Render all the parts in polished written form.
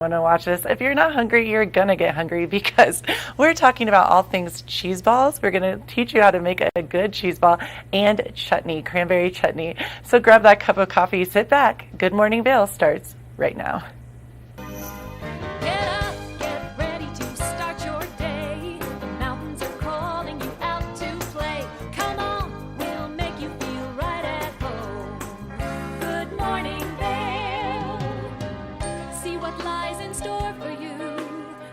Want to watch this. If you're not hungry, you're gonna get hungry because we're talking about all things cheese balls. We're gonna teach you how to make a good cheese ball and chutney, cranberry chutney. So grab that cup of coffee, sit back. Good Morning Vail starts right now. Get up, get ready to start your day. The mountains are calling you out to play. Come on, we'll make you feel right at home. Good morning, Vail. See what lies in store for you.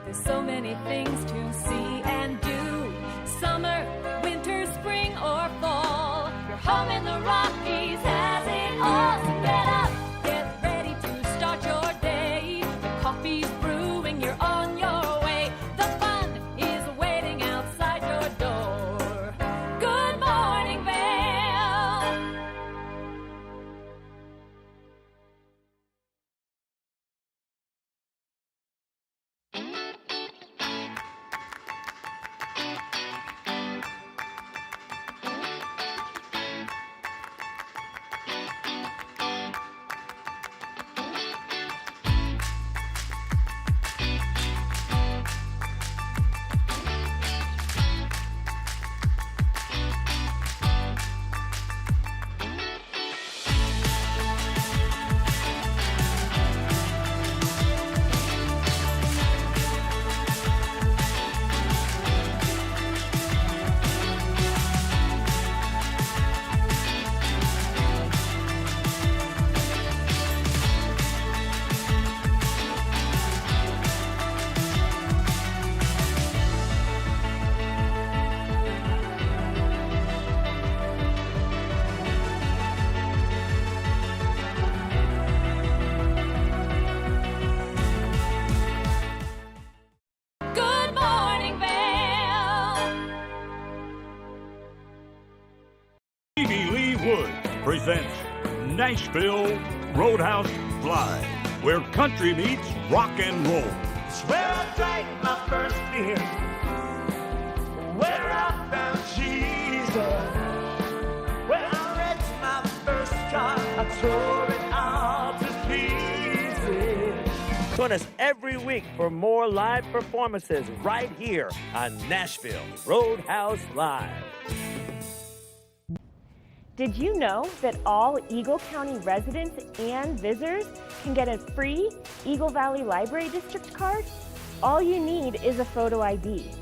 There's so many things to see and do. Summer, winter, spring, or fall. Your home in the Rockies has it all. So get up, get ready to start your day. The coffee's brewing, you're on your way. The fun is waiting outside your door. Good morning, Vail. Good morning, Vail. Stevie Lee Wood presents Nashville Roadhouse Live, where country meets rock and roll. It's where I drank my first beer, where I found Jesus, where I wrecked my first car, I tore it all to pieces. Join us every week for more live performances right here on Nashville Roadhouse Live. Did you know that all Eagle County residents and visitors can get a free Eagle Valley Library District card? All you need is a photo ID.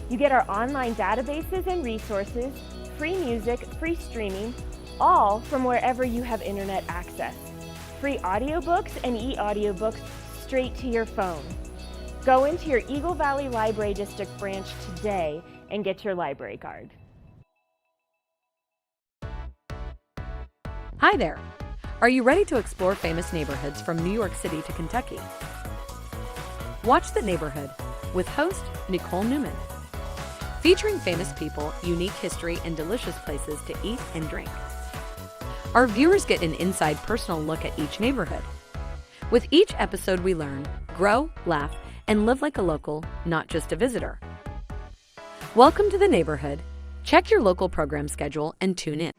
You get our online databases and resources, free music, free streaming, all from wherever you have internet access. Free audiobooks and e-audiobooks straight to your phone. Go into your Eagle Valley Library District branch today and get your library card. Hi there! Are you ready to explore famous neighborhoods from New York City to Kentucky? Watch The Neighborhood with host Nicole Newman. Featuring famous people, unique history, and delicious places to eat and drink. Our viewers get an inside personal look at each neighborhood. With each episode we learn, grow, laugh, and live like a local, not just a visitor. Welcome to The Neighborhood. Check your local program schedule and tune in.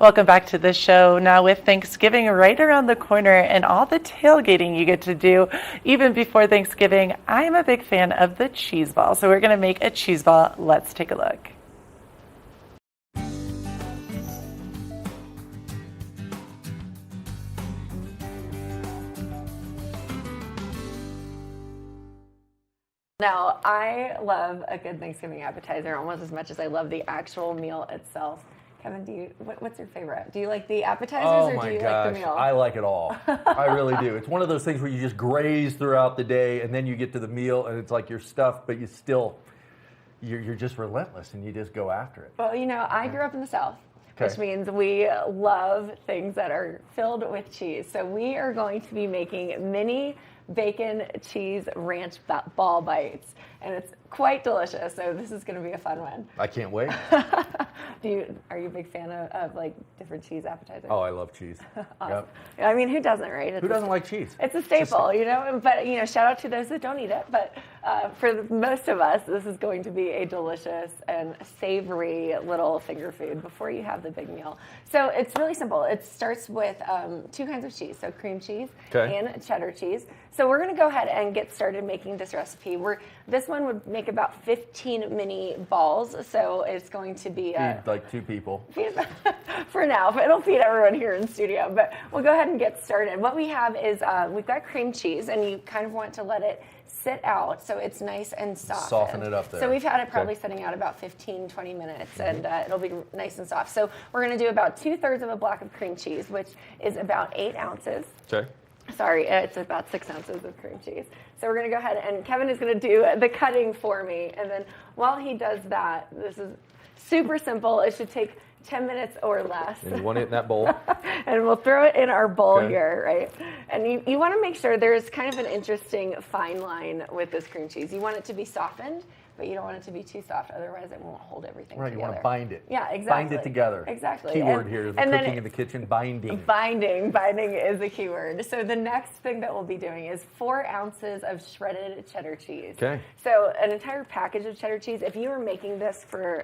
Welcome back to the show. Now with Thanksgiving right around the corner and all the tailgating you get to do even before Thanksgiving, I'm a big fan of the cheese ball. So we're going to make a cheese ball. Let's take a look. Now, I love a good Thanksgiving appetizer almost as much as I love the actual meal itself. Kevin, what's your favorite? Do you like the appetizers or do you like the meal? I like it all. I really do. It's one of those things where you just graze throughout the day and then you get to the meal and it's like you're stuffed, but you're just relentless and you just go after it. Well, I grew up in the South, Okay. which means we love things that are filled with cheese. So we are going to be making mini bacon cheese ranch ball bites, and it's quite delicious. So this is going to be a fun one. I can't wait. Are you a big fan of like different cheese appetizers? Oh, I love cheese. Awesome. Yep. I mean, who doesn't, right? Who doesn't like cheese? It's a staple, But shout out to those that don't eat it. But for most of us, this is going to be a delicious and savory little finger food before you have the big meal. So it's really simple. It starts with 2 kinds of cheese, so cream cheese and cheddar cheese. So we're going to go ahead and get started making this recipe. This one would make about 15 mini balls, so it's going to be Feed like 2 people. for now. It'll feed everyone here in studio, but we'll go ahead and get started. What we have is we've got cream cheese, and you kind of want to let it sit out so it's nice and soft. Soften it up there. So we've had it probably sitting out about 15, 20 minutes, and it'll be nice and soft. So we're going to do about 2/3 of a block of cream cheese, which is about 8 ounces. Okay. Sorry, it's about 6 ounces of cream cheese. So we're going to go ahead, and Kevin is going to do the cutting for me. And then while he does that, this is super simple. It should take 10 minutes or less. And you want it in that bowl? And we'll throw it in our bowl Okay. here, right? And you want to make sure there's kind of an interesting fine line with this cream cheese. You want it to be softened, but you don't want it to be too soft. Otherwise, it won't hold everything Right, together. you want to bind it. Yeah, exactly. Bind it together. Exactly. Keyword here is and then cooking in the kitchen, binding. Binding is a keyword. So the next thing that we'll be doing is 4 ounces of shredded cheddar cheese. Okay. So an entire package of cheddar cheese. If you were making this for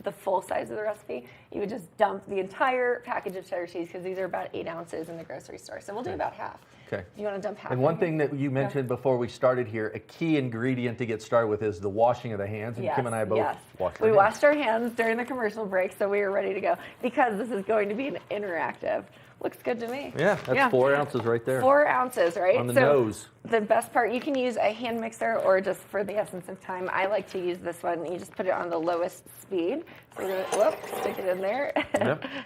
the full size of the recipe, you would just dump the entire package of cheddar cheese because these are about 8 ounces in the grocery store. So we'll do about half. Okay. You want to dump half? And one thing that you mentioned before we started here, a key ingredient to get started with is the washing of the hands. And Yes, Kim and I both yes. washed our We hands. washed our hands during the commercial break, so we were ready to go because this is going to be an interactive. Looks good to me. Yeah, that's 4 ounces right there. 4 ounces, right? On the nose. The best part, you can use a hand mixer or just for the essence of time. I like to use this one. You just put it on the lowest speed. So we're going to stick it in there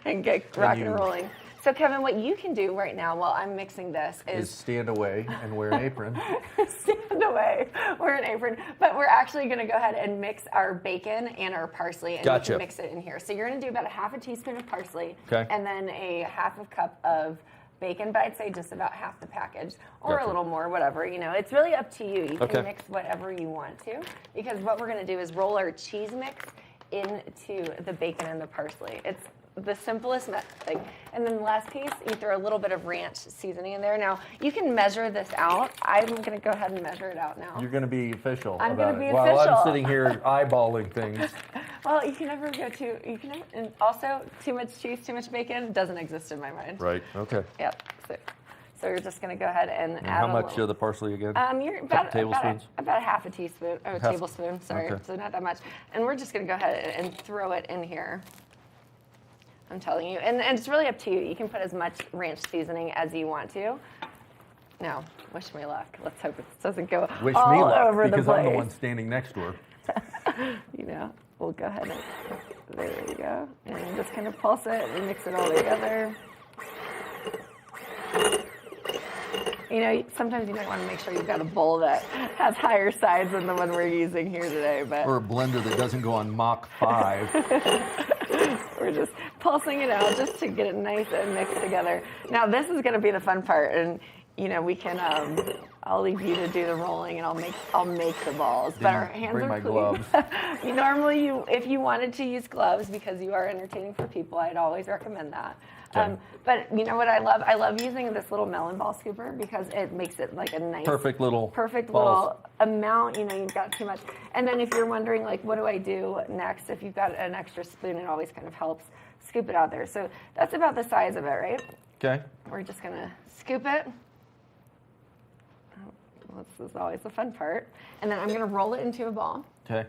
and get rocking and rolling. So Kevin, what you can do right now while I'm mixing this Is stand away and wear an apron. stand away, wear an apron. But we're actually going to go ahead and mix our bacon and our parsley, and we Gotcha. can mix it in here. So you're going to do about a half a teaspoon of parsley, Okay. and then a half a cup of bacon, but I'd say just about half the package, or Gotcha. a little more, whatever. It's really up to you. You Okay. can mix whatever you want to, because what we're going to do is roll our cheese mix into the bacon and the parsley. It's the simplest thing. And then the last piece, you throw a little bit of ranch seasoning in there. Now, you can measure this out. I'm going to go ahead and measure it out now. You're going to be official I'm about gonna be it. While official. I'm sitting here eyeballing things. Well, you can never go and also too much cheese, too much bacon doesn't exist in my mind. Right, okay. Yep. So you're just going to go ahead and add How a much little. of the parsley again? You're about tablespoons? About a half a teaspoon, or a Half- tablespoon, sorry. okay. So not that much. And we're just going to go ahead and throw it in here. I'm telling you. And it's really up to you. You can put as much ranch seasoning as you want to. Now, wish me luck. Let's hope it doesn't go Wish all me luck, over the because place. I'm the one standing next to her. We'll go ahead and, there you go. And just kind of pulse it and mix it all together. Sometimes you might want to make sure you've got a bowl that has higher sides than the one we're using here today. But Or a blender that doesn't go on Mach 5. we're just pulsing it out just to get it nice and mixed together. Now, this is going to be the fun part. And we can. I'll leave you to do the rolling, and I'll make the balls. But our hands bring are my clean. gloves. Normally, if you wanted to use gloves because you are entertaining for people, I'd always recommend that. Okay. But you know what I love? I love using this little melon ball scooper because it makes it like a nice, Perfect little little amount. You've got too much. And then if you're wondering, like, what do I do next? If you've got an extra spoon, it always kind of helps scoop it out there. So that's about the size of it, right? Okay. We're just gonna scoop it. This is always the fun part. And then I'm gonna roll it into a ball. Okay.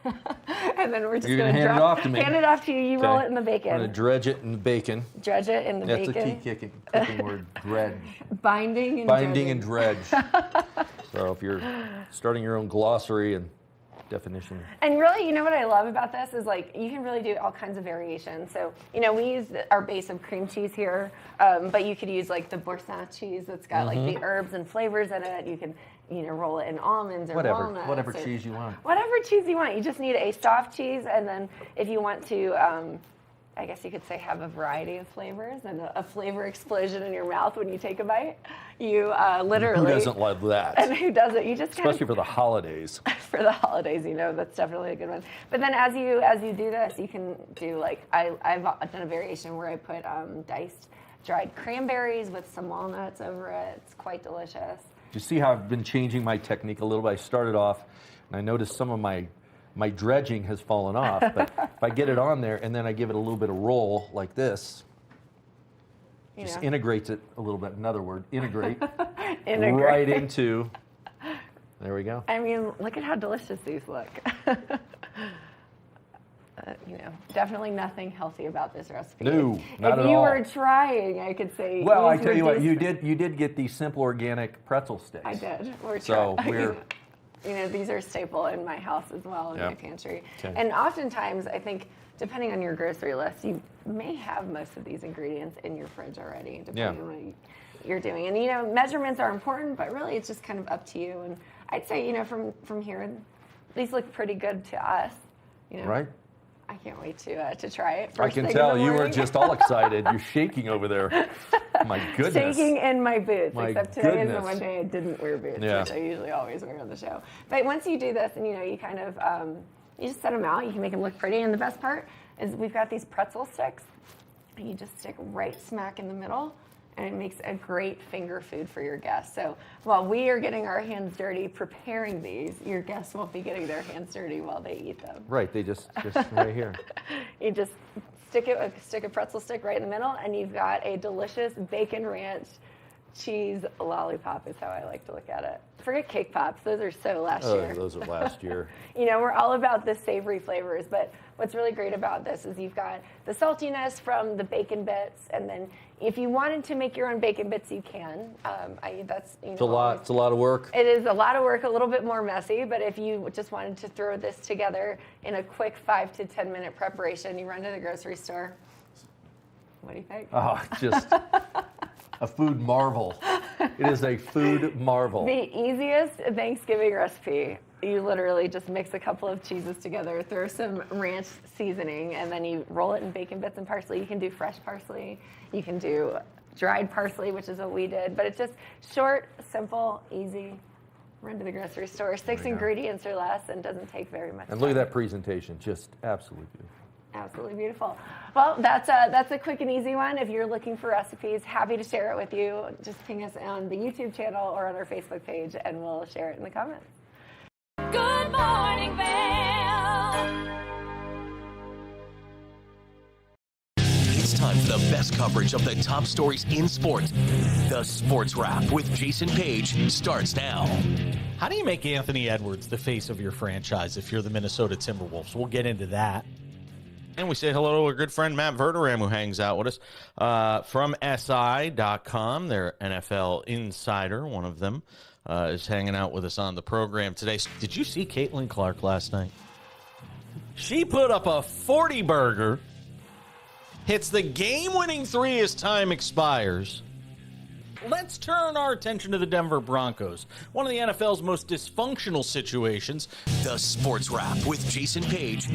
And then we're just You're gonna hand it off to me. hand it off to you. You roll it in the bacon. I'm gonna dredge it in the bacon. Dredge it in the That's bacon. a key cooking word. Dredge. Binding and Binding dredging. and dredge. So if you're starting your own glossary and definition. And really, you know what I love about this is, like, you can really do all kinds of variations. So, we use our base of cream cheese here, but you could use like the Boursin cheese that's got like the herbs and flavors in it. You can, roll it in almonds or walnuts. Whatever cheese you want. Whatever cheese you want. You just need a soft cheese, and then if you want to, I guess you could say, have a variety of flavors and a flavor explosion in your mouth when you take a bite. You literally. Who doesn't love that? And who doesn't? You just Especially for the holidays. for the holidays, that's definitely a good one. But then as you do this, you can do, like, I've done a variation where I put diced dried cranberries with some walnuts over it. It's quite delicious. You see how I've been changing my technique a little bit? I started off, and I noticed some of my dredging has fallen off, but if I get it on there and then I give it a little bit of roll like this, just integrates it a little bit. Another word, integrate. Right into, there we go. I mean, look at how delicious these look. Definitely nothing healthy about this recipe. No, not at all. If you were trying, I could say. Well, I tell you what, you did get these simple organic pretzel sticks. I did. We're these are a staple in my house as well, in my pantry. Okay. And oftentimes, I think, depending on your grocery list, you may have most of these ingredients in your fridge already, depending on what you're doing. And, measurements are important, but really it's just kind of up to you. And I'd say, from here, these look pretty good to us. Right. I can't wait to try it. I can tell you were just all excited. You're shaking over there. My goodness. Shaking in my boots, except today is the goodness. one day I didn't wear boots, Yeah. which I usually always wear on the show. But once you do this, and you kind of, you just set them out. You can make them look pretty. And the best part is we've got these pretzel sticks. And you just stick right smack in the middle. And it makes a great finger food for your guests. So while we are getting our hands dirty preparing these, your guests won't be getting their hands dirty while they eat them. Right, they just right here. You just stick a pretzel stick right in the middle, and you've got a delicious bacon ranch cheese lollipop is how I like to look at it. Forget cake pops. Those are so last year. Those are last year. We're all about the savory flavors, but what's really great about this is you've got the saltiness from the bacon bits, and then if you wanted to make your own bacon bits, you can. It's a lot of work. It is a lot of work, a little bit more messy, but if you just wanted to throw this together in a quick 5 to 10 minute preparation, you run to the grocery store. What do you think? Oh, just a food marvel. It is a food marvel. The easiest Thanksgiving recipe. You literally just mix a couple of cheeses together, throw some ranch seasoning, and then you roll it in bacon bits and parsley. You can do fresh parsley. You can do dried parsley, which is what we did. But it's just short, simple, easy. Run to the grocery store. 6 ingredients or less, and doesn't take very much time. And look at that presentation. Just absolutely beautiful. Absolutely beautiful. Well, that's a quick and easy one. If you're looking for recipes, happy to share it with you. Just ping us on the YouTube channel or on our Facebook page, and we'll share it in the comments. Good morning, Vail. It's time for the best coverage of the top stories in sports. The Sports Wrap with Jason Page starts now. How do you make Anthony Edwards the face of your franchise if you're the Minnesota Timberwolves? We'll get into that. And we say hello to our good friend Matt Verderam, who hangs out with us from SI.com. Their NFL insider, one of them, is hanging out with us on the program today. Did you see Caitlin Clark last night? She put up a 40-burger, hits the game-winning three as time expires. Let's turn our attention to the Denver Broncos, one of the NFL's most dysfunctional situations. The Sports Wrap with Jason Page.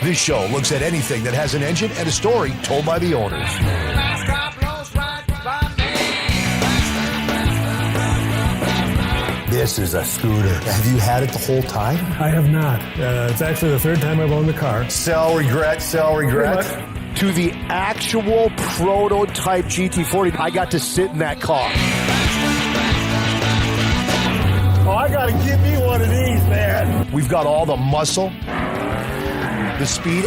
This show looks at anything that has an engine and a story told by the owners. This is a scooter. Have you had it the whole time? I have not. It's actually the third time I've owned the car. Sell, regret, sell, regret. To the actual prototype GT40, I got to sit in that car. Oh, I gotta get me one of these, man. We've got all the muscle, the speed,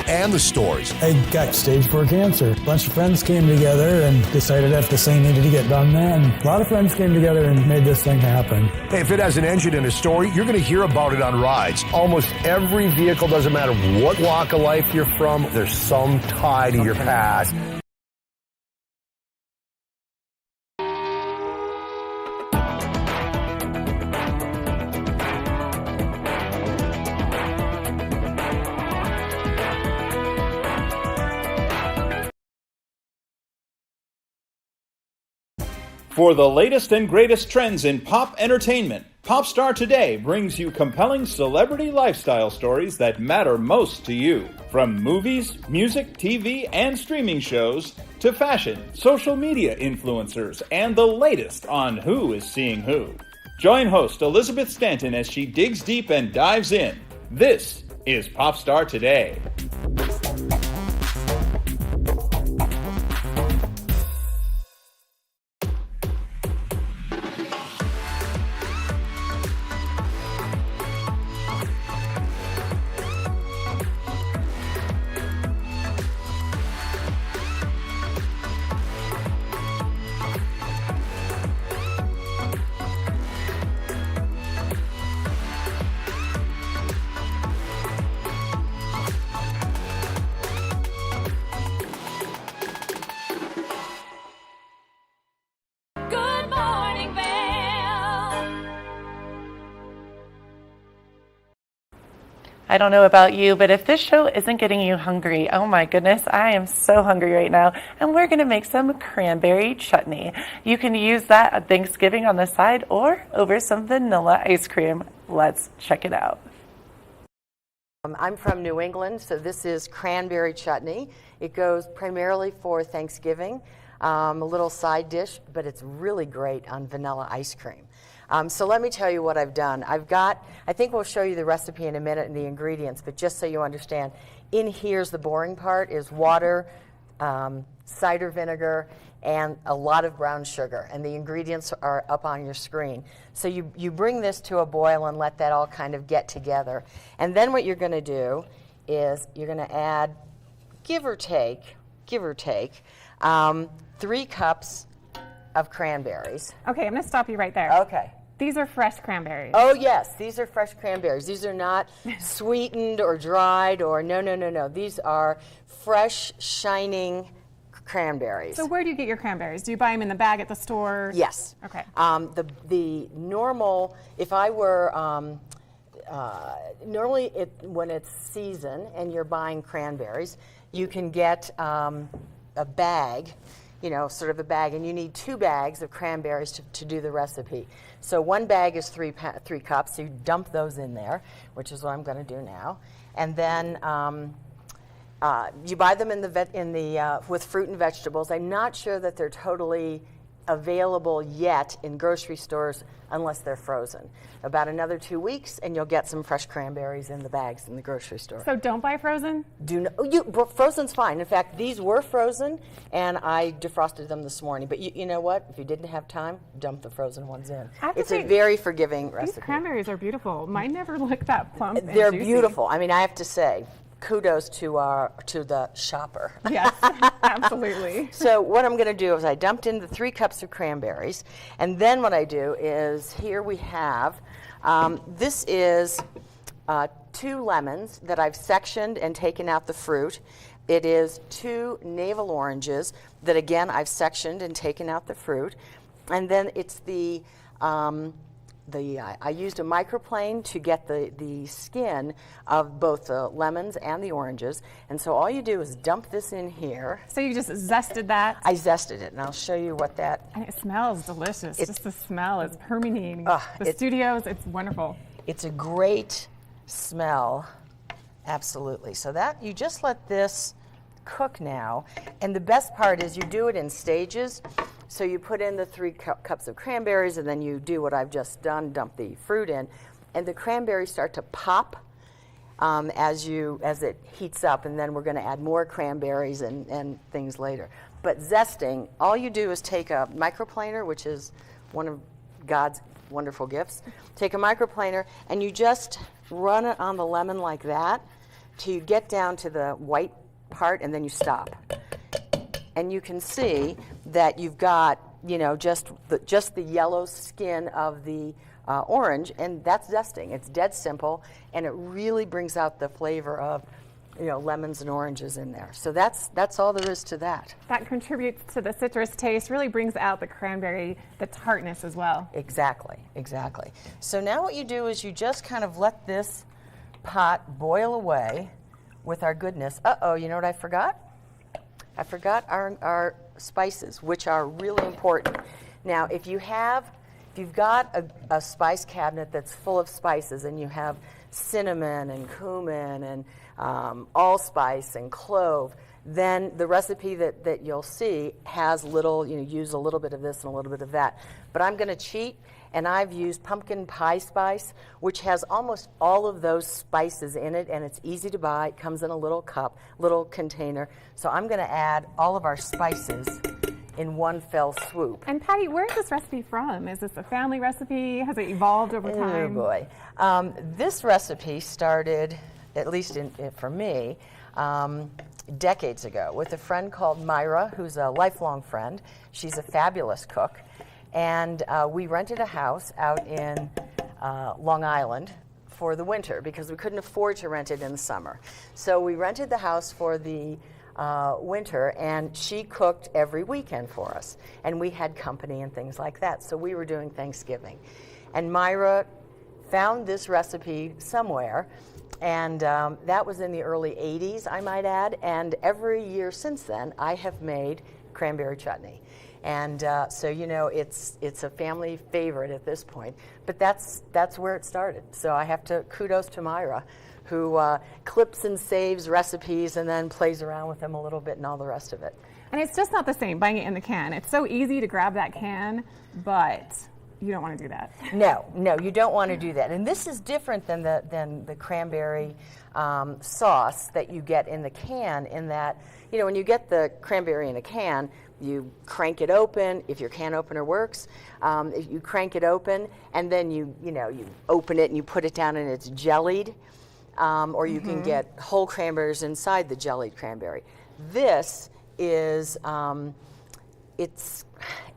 and the stories. I got stage 4 cancer. A bunch of friends came together and decided that this thing needed to get done then. A lot of friends came together and made this thing happen. Hey, if it has an engine and a story, you're going to hear about it on rides. Almost every vehicle, doesn't matter what walk of life you're from, there's some tie to your past. For the latest and greatest trends in pop entertainment, Popstar Today brings you compelling celebrity lifestyle stories that matter most to you. From movies, music, TV, and streaming shows, to fashion, social media influencers, and the latest on who is seeing who. Join host Elizabeth Stanton as she digs deep and dives in. This is Popstar Today. Good morning, Vail. I don't know about you, but if this show isn't getting you hungry, oh my goodness, I am so hungry right now. And we're going to make some cranberry chutney. You can use that at Thanksgiving on the side or over some vanilla ice cream. Let's check it out. I'm from New England, so this is cranberry chutney. It goes primarily for Thanksgiving, a little side dish, but it's really great on vanilla ice cream. So let me tell you what I've done. I think we'll show you the recipe in a minute and the ingredients, but just so you understand, in here's the boring part, is water, cider vinegar, and a lot of brown sugar, and the ingredients are up on your screen. So you bring this to a boil and let that all kind of get together. And then what you're going to do is you're going to add, give or take, 3 cups of cranberries. Okay, I'm going to stop you right there. Okay. These are fresh cranberries. Oh, yes, these are fresh cranberries. These are not sweetened or dried or no. These are fresh, shining cranberries. So where do you get your cranberries? Do you buy them in the bag at the store? Yes. Okay. The normal, if I were, normally when it's season and you're buying cranberries, you can get a bag, sort of a bag, and you need 2 bags of cranberries to do the recipe. So 1 bag is 3 cups, so you dump those in there, which is what I'm going to do now. And then you buy them with fruit and vegetables. I'm not sure that they're totally available yet in grocery stores unless they're frozen. About another 2 weeks, and you'll get some fresh cranberries in the bags in the grocery store. So don't buy frozen? Frozen's fine. In fact, these were frozen, and I defrosted them this morning. But you know what? If you didn't have time, dump the frozen ones in. It's a very forgiving recipe. These cranberries are beautiful. Mine never looked that plump and They're juicy. beautiful. I mean, I have to say, kudos to the shopper. Yes, absolutely. So what I'm going to do is I dumped in the 3 cups of cranberries, and then what I do is here we have, this is 2 lemons that I've sectioned and taken out the fruit. It is 2 navel oranges that again I've sectioned and taken out the fruit, and then it's I used a microplane to get the skin of both the lemons and the oranges. And so all you do is dump this in here. So you just zested that? I zested it, and I'll show you what that... And it smells delicious. Just the smell is permeating the studios. It's wonderful. It's a great smell Absolutely. So that you just let this cook now, and the best part is you do it in stages. So you put in the 3 cups of cranberries, and then you do what I've just done, dump the fruit in, and the cranberries start to pop as it heats up, and then we're going to add more cranberries and things later. But zesting, all you do is take a microplaner, which is one of God's wonderful gifts. Take a microplaner and you just run it on the lemon like that till you get down to the white part, and then you stop. And you can see that you've got, just the yellow skin of the orange, and that's zesting. It's dead simple, and it really brings out the flavor of, lemons and oranges in there. So that's all there is to that. That contributes to the citrus taste, really brings out the cranberry, the tartness as well. Exactly. So now what you do is you just kind of let this pot boil away with our goodness. Uh-oh, you know what I forgot? I forgot our spices, which are really important. Now, if you've got a spice cabinet that's full of spices, and you have cinnamon and cumin and allspice and clove, then the recipe that you'll see has use a little bit of this and a little bit of that. But I'm going to cheat, and I've used pumpkin pie spice, which has almost all of those spices in it, and it's easy to buy. It comes in a little cup, little container. So I'm going to add all of our spices in one fell swoop. And Patty, where is this recipe from? Is this a family recipe? Has it evolved over time? Oh boy. This recipe started, at least for me, decades ago with a friend called Myra, who's a lifelong friend. She's a fabulous cook. And we rented a house out in Long Island for the winter because we couldn't afford to rent it in the summer. So we rented the house for the winter, and she cooked every weekend for us. And we had company and things like that. So we were doing Thanksgiving. And Myra found this recipe somewhere, and that was in the early 80s, I might add. And every year since then, I have made cranberry chutney. And so it's a family favorite at this point, but that's where it started. So I have to kudos to Myra, who clips and saves recipes and then plays around with them a little bit and all the rest of it. And it's just not the same buying it in the can. It's so easy to grab that can, but you don't want to do that. No, you don't want to do that. And this is different than the cranberry sauce that you get in the can, in that, when you get the cranberry in a can, you crank it open, if your can opener works. If you crank it open, and then you open it and you put it down and it's jellied, or you can get whole cranberries inside the jellied cranberry. This is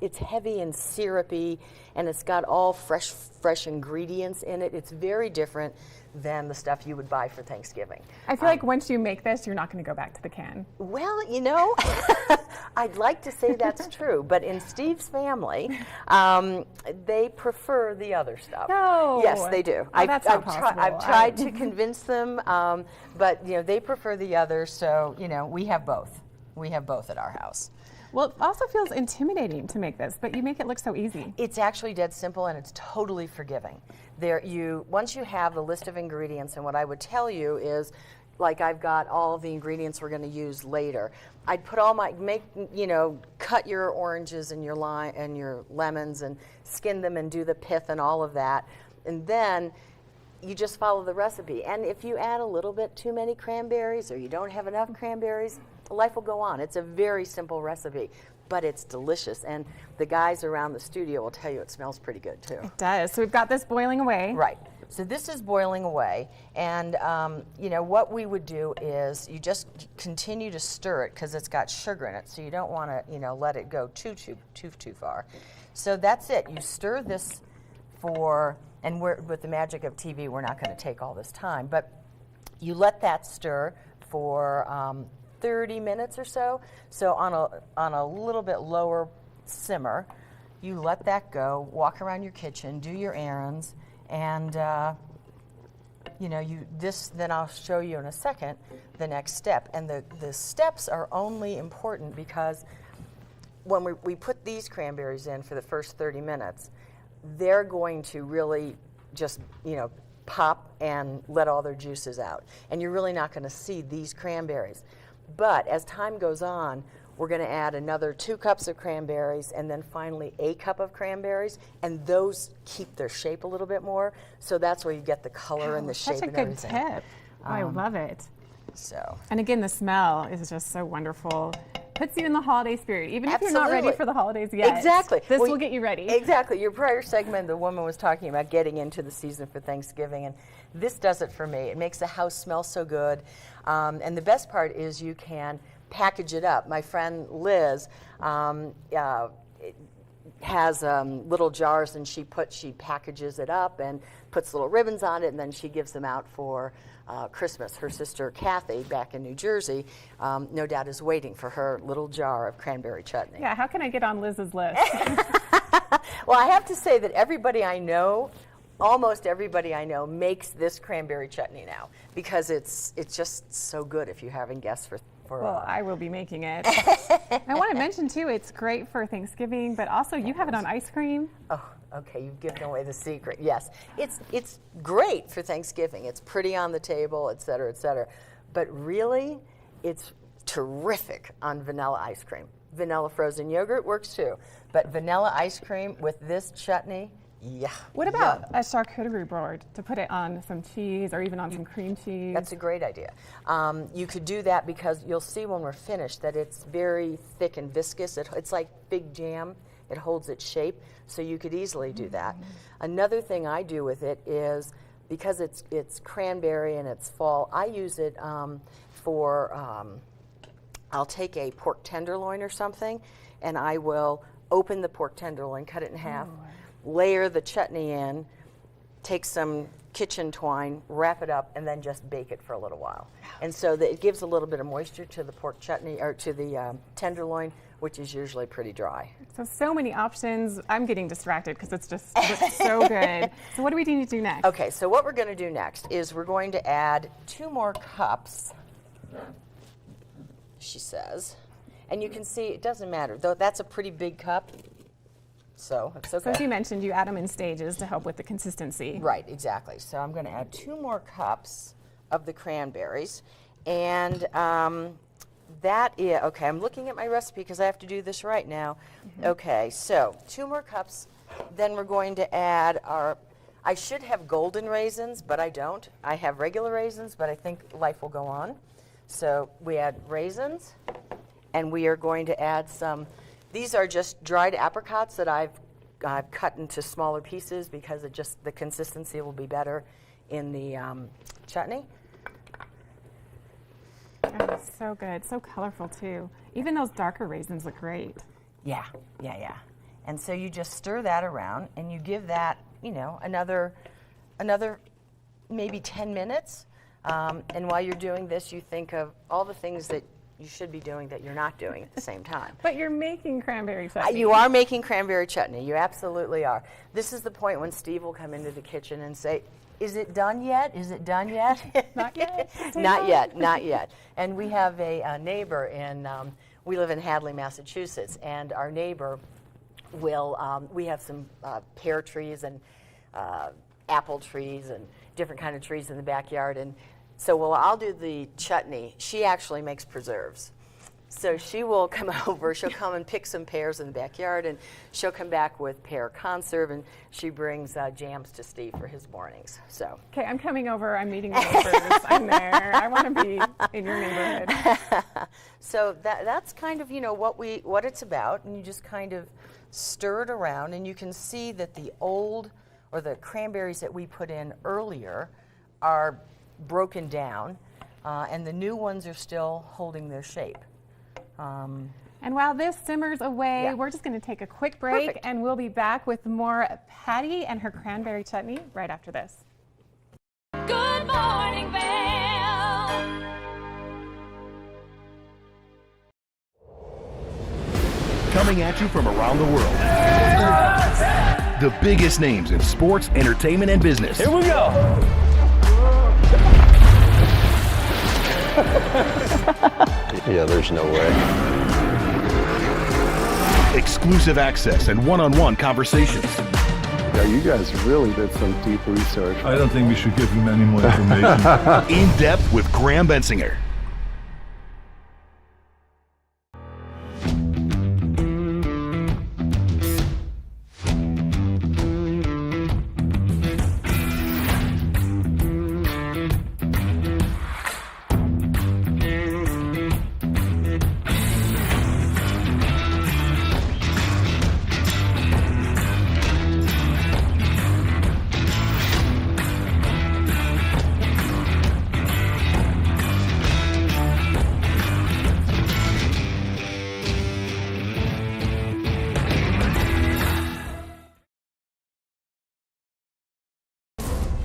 it's heavy and syrupy, and it's got all fresh ingredients in it. It's very different than the stuff you would buy for Thanksgiving. I feel like once you make this, you're not going to go back to the can. Well, I'd like to say that's true, but in Steve's family, they prefer the other stuff. No. Yes, they do. That's not possible. I've tried to convince them, but they prefer the other, so we have both. We have both at our house. Well, it also feels intimidating to make this, but you make it look so easy. It's actually dead simple, and it's totally forgiving. Once you have the list of ingredients, and what I would tell you is, like, I've got all of the ingredients we're going to use later. I'd put cut your oranges and your lime and your lemons and skin them and do the pith and all of that, and then you just follow the recipe. And if you add a little bit too many cranberries or you don't have enough cranberries, life will go on. It's a very simple recipe, but it's delicious. And the guys around the studio will tell you it smells pretty good too. It does. So we've got this boiling away. Right. So this is boiling away. And, what we would do is you just continue to stir it because it's got sugar in it. So you don't want to, let it go too far. So that's it. You stir this and with the magic of TV, we're not going to take all this time, but you let that stir for 30 minutes or so. So on a little bit lower simmer, you let that go, walk around your kitchen, do your errands, and then I'll show you in a second the next step. And the steps are only important because when we put these cranberries in for the first 30 minutes, they're going to really just, pop and let all their juices out. And you're really not going to see these cranberries. But as time goes on, we're going to add another 2 cups of cranberries and then finally a cup of cranberries, and those keep their shape a little bit more. So that's where you get the color and the shape and everything. Such a good tip. I love it. So. And again, the smell is just so wonderful. Puts you in the holiday spirit, even if you're not ready for the holidays yet. Exactly. This will get you ready. Exactly. Your prior segment, the woman was talking about getting into the season for Thanksgiving, and this does it for me. It makes the house smell so good. And the best part is you can package it up. My friend Liz has little jars, and she packages it up and puts little ribbons on it, and then she gives them out for Christmas. Her sister Kathy, back in New Jersey, no doubt is waiting for her little jar of cranberry chutney. Yeah, how can I get on Liz's list? Well, I have to say that everybody I know, almost everybody I know, makes this cranberry chutney now because it's just so good if you're having guests for well, I will be making it. I want to mention too, it's great for Thanksgiving, but also you have it on ice cream. Oh, okay, you've given away the secret. Yes, it's great for Thanksgiving. It's pretty on the table, et cetera, et cetera. But really, it's terrific on vanilla ice cream. Vanilla frozen yogurt works too, but vanilla ice cream with this chutney, yeah. What about a charcuterie board to put it on some cheese or even on some cream cheese? That's a great idea. You could do that because you'll see when we're finished that it's very thick and viscous. It's like big jam. It holds its shape, so you could easily do that. Another thing I do with it is, because it's cranberry and it's fall, I use it for, I'll take a pork tenderloin or something, and I will open the pork tenderloin, cut it in half, layer the chutney in, take some kitchen twine, wrap it up, and then just bake it for a little while. And so that it gives a little bit of moisture to the pork chutney, or to the tenderloin, which is usually pretty dry. So many options. I'm getting distracted because it's just looks so good. So what do we need to do next? Okay, so what we're going to do next is we're going to add 2 more cups, she says. And you can see it doesn't matter, though that's a pretty big cup. So it's okay. So as you mentioned, you add them in stages to help with the consistency. Right, exactly. So I'm going to add 2 more cups of the cranberries. And that is, okay, I'm looking at my recipe because I have to do this right now. Okay, so 2 more cups. Then we're going to add I should have golden raisins, but I don't. I have regular raisins, but I think life will go on. So we add raisins, and we are going to add some. These are just dried apricots that I've cut into smaller pieces because the consistency will be better in the chutney. Oh, so good, so colorful too. Even those darker raisins look great. Yeah. And so you just stir that around, and you give that, another maybe 10 minutes. And while you're doing this, you think of all the things that you should be doing that you're not doing at the same time. But you're making cranberry chutney. You are making cranberry chutney. You absolutely are. This is the point when Steve will come into the kitchen and say, "Is it done yet? Is it done yet?" Not yet. Not yet. And we have a neighbor we live in Hadley, Massachusetts, and our neighbor will, we have some pear trees and apple trees and different kind of trees in the backyard. And so I'll do the chutney. She actually makes preserves. So she will come over, she'll come and pick some pears in the backyard, and she'll come back with pear conserve, and she brings jams to Steve for his mornings. So. Okay, I'm coming over, I'm meeting the neighbors, I'm there, I want to be in your neighborhood. So that's kind of, what it's about, and you just kind of stir it around, and you can see that the cranberries that we put in earlier are broken down, and the new ones are still holding their shape. And while this simmers away, we're just going to take a quick break. Perfect. And we'll be back with more Patty and her cranberry chutney right after this. Good morning, Vail. Coming at you from around the world. The biggest names in sports, entertainment, and business. Here we go. Yeah, there's no way. Exclusive access and one-on-one conversations. Yeah, you guys really did some deep research. I don't think we should give him any more information. In Depth with Graham Bensinger.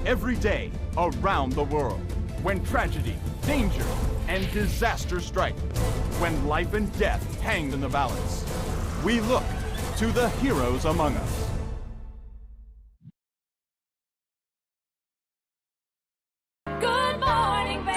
Every day around the world, when tragedy, danger, and disaster strike, when life and death hang in the balance, we look to the heroes among us. Good morning, Vail.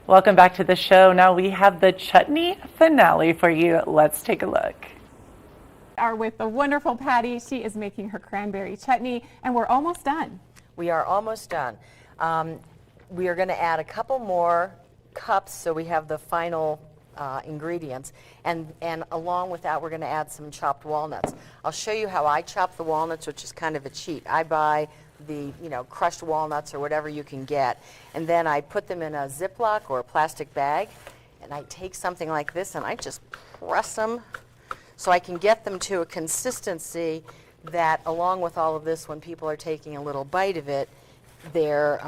Welcome back to the show. Now we have the chutney finale for you. Let's take a look. Are with the wonderful Patty. She is making her cranberry chutney, and we're almost done. We are almost done. We are going to add a couple more cups so we have the final ingredients, and along with that we're going to add some chopped walnuts. I'll show you how I chop the walnuts, which is kind of a cheat. I buy the crushed walnuts or whatever you can get, and then I put them in a Ziploc or a plastic bag, and I take something like this and I just press them so I can get them to a consistency that, along with all of this, when people are taking a little bite of it, they're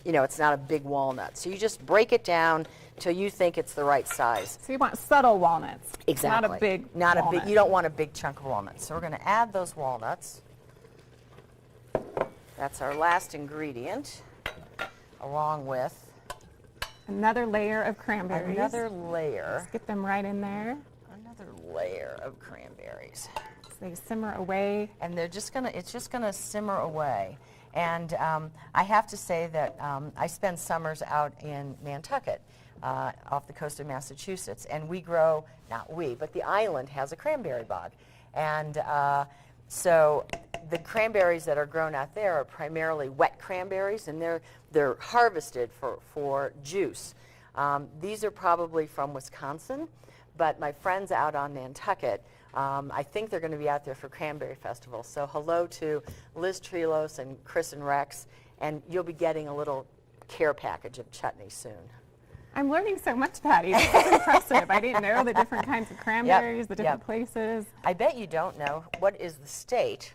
it's not a big walnut. So you just break it down till you think it's the right size. So you want subtle walnuts. Exactly. Not a big walnut. You don't want a big chunk of walnuts. So we're going to add those walnuts. That's our last ingredient, along with another layer of cranberries. Another layer. Let's get them right in there. Another layer of cranberries. So they simmer away. And it's just gonna simmer away. And I have to say that I spend summers out in Nantucket, off the coast of Massachusetts, and we grow, not we, but the island has a cranberry bog. And so the cranberries that are grown out there are primarily wet cranberries, and they're harvested for juice. These are probably from Wisconsin, but my friends out on Nantucket, I think they're going to be out there for Cranberry Festival. So hello to Liz Trelos and Chris and Rex, and you'll be getting a little care package of chutney soon. I'm learning so much, Patty. This is impressive. I didn't know the different kinds of cranberries, the different places. I bet you don't know what is the state,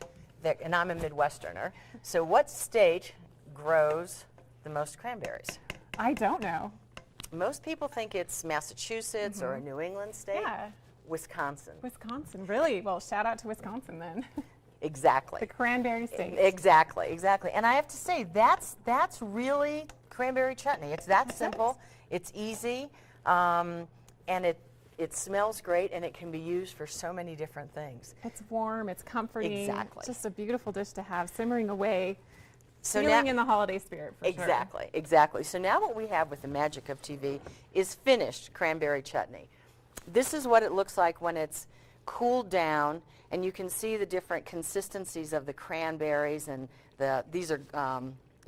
and I'm a Midwesterner, so what state grows the most cranberries? I don't know. Most people think it's Massachusetts or a New England state. Yeah. Wisconsin. Wisconsin, really? Well, shout out to Wisconsin then. Exactly. The cranberry state. Exactly. And I have to say, that's really cranberry chutney. It's that simple. It's easy, and it smells great, and it can be used for so many different things. It's warm, it's comforting. Exactly. It's just a beautiful dish to have, simmering away, so feeling in the holiday spirit for sure. Exactly. So now what we have with the magic of TV is finished cranberry chutney. This is what it looks like when it's cooled down, and you can see the different consistencies of the cranberries, and these are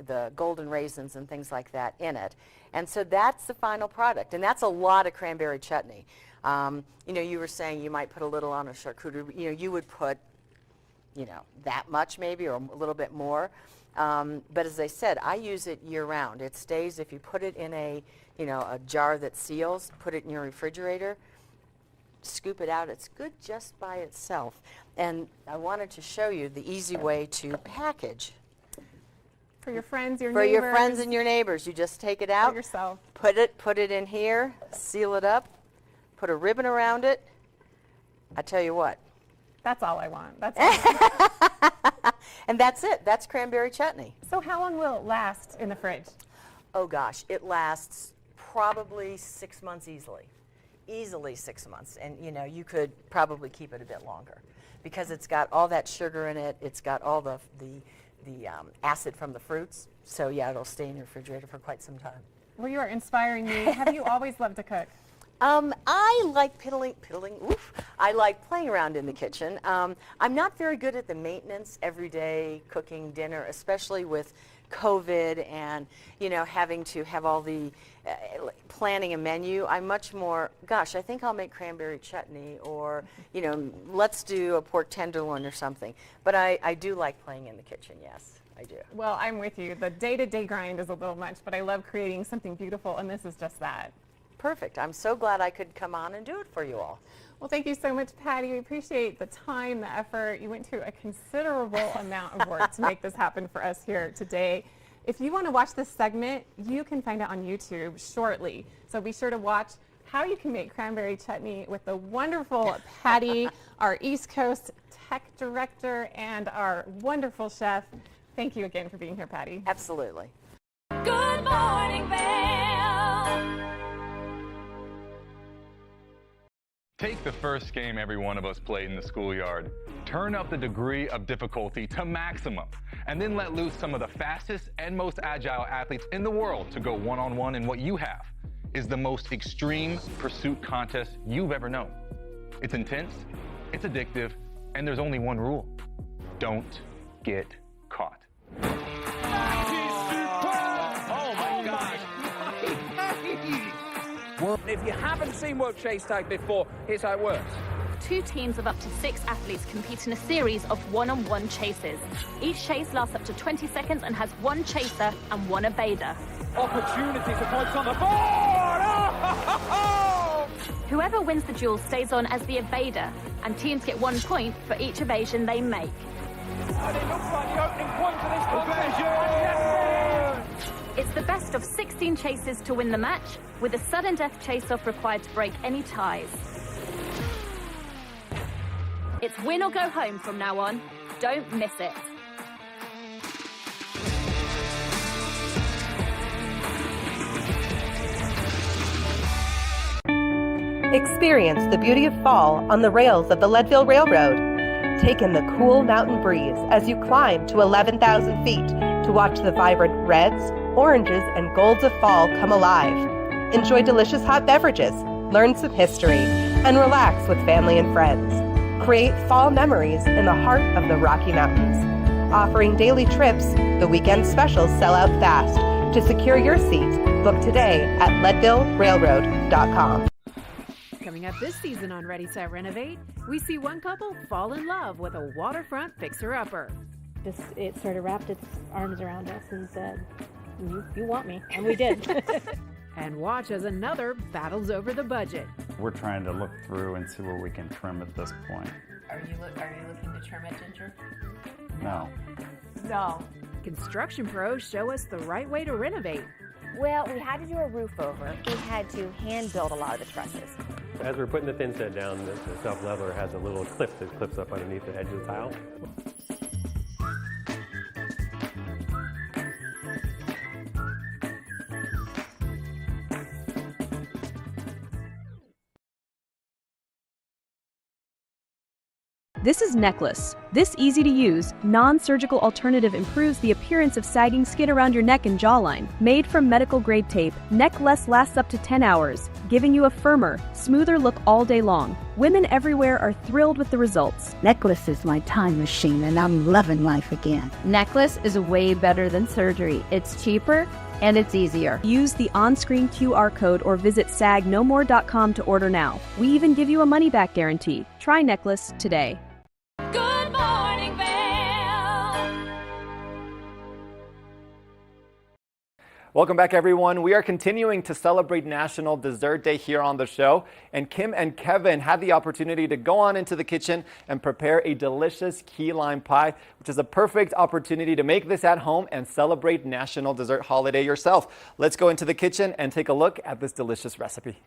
the golden raisins and things like that in it. And so that's the final product, and that's a lot of cranberry chutney. You know, you were saying you might put a little on a charcuterie. You know, you would put, you know, that much maybe, or a little bit more. But as I said, I use it year-round. It stays, if you put it in a, you know, a jar that seals, put it in your refrigerator, scoop it out. It's good just by itself. And I wanted to show you the easy way to package. For your friends, your For neighbors. your friends and your neighbors. You just take it out, yourself. put it in here, seal it up, put a ribbon around it. I tell you what. That's all I want. That's all I want. And that's it. That's cranberry chutney. So how long will it last in the fridge? Oh gosh, it lasts probably 6 months easily. Easily 6 months. And you know, you could probably keep it a bit longer because it's got all that sugar in it. It's got all the acid from the fruits. So yeah, it'll stay in your refrigerator for quite some time. Well, you are inspiring me. Have you always loved to cook? I like I like playing around in the kitchen. I'm not very good at the maintenance, everyday cooking dinner, especially with COVID and, you know, having to have all the planning a menu. I'm much more, gosh, I think I'll make cranberry chutney, or, you know, let's do a pork tenderloin or something. But I do like playing in the kitchen, yes, I do. Well, I'm with you. The day-to-day grind is a little much, but I love creating something beautiful, and this is just that. Perfect. I'm so glad I could come on and do it for you all. Well, thank you so much, Patty. We appreciate the time, the effort. You went through a considerable amount of work to make this happen for us here today. If you want to watch this segment, you can find it on YouTube shortly. So be sure to watch how you can make cranberry chutney with the wonderful Patty, our East Coast tech director, and our wonderful chef. Thank you again for being here, Patty. Absolutely. Good morning, Vail. Take the first game every one of us played in the schoolyard. Turn up the degree of difficulty to maximum, and then let loose some of the fastest and most agile athletes in the world to go one-on-one in what you have is the most extreme pursuit contest you've ever known. It's intense, it's addictive, and there's only one rule. Don't get caught. Oh my gosh. If you haven't seen World Chase Tag before, here's how it works. 2 teams of up to 6 athletes compete in a series of one-on-one chases. Each chase lasts up to 20 seconds and has 1 chaser and 1 evader. Opportunity to points on the board! Oh! Whoever wins the duel stays on as the evader, and teams get 1 point for each evasion they make. And it looks like the opening point for this contest. It's the best of 16 chases to win the match, with a sudden death chase-off required to break any ties. It's win or go home from now on. Don't miss it. Experience the beauty of fall on the rails of the Leadville Railroad. Take in the cool mountain breeze as you climb to 11,000 feet to watch the vibrant reds, oranges, and golds of fall come alive. Enjoy delicious hot beverages, learn some history, and relax with family and friends. Create fall memories in the heart of the Rocky Mountains. Offering daily trips, the weekend specials sell out fast. To secure your seat, book today at leadvillerailroad.com. Coming up this season on Ready, Set, Renovate, we see one couple fall in love with a waterfront fixer-upper. It sort of wrapped its arms around us and said, you want me, and we did. And watch as another battles over the budget. We're trying to look through and see where we can trim at this point. Are you looking to trim it, Ginger? No. No. Construction pros show us the right way to renovate. Well, we had to do a roof over. We had to hand build a lot of the trusses. As we're putting the thin set down, the self-leveler has a little clip that clips up underneath the edge of the tile. This is Necklace. This easy-to-use, non-surgical alternative improves the appearance of sagging skin around your neck and jawline. Made from medical-grade tape, Necklace lasts up to 10 hours, giving you a firmer, smoother look all day long. Women everywhere are thrilled with the results. Necklace is my time machine, and I'm loving life again. Necklace is way better than surgery. It's cheaper, and it's easier. Use the on-screen QR code or visit sagnomore.com to order now. We even give you a money-back guarantee. Try Necklace today. Good morning, Vail. Welcome back, everyone. We are continuing to celebrate National Dessert Day here on the show, and Kim and Kevin had the opportunity to go on into the kitchen and prepare a delicious key lime pie, which is a perfect opportunity to make this at home and celebrate National Dessert Holiday yourself. Let's go into the kitchen and take a look at this delicious recipe.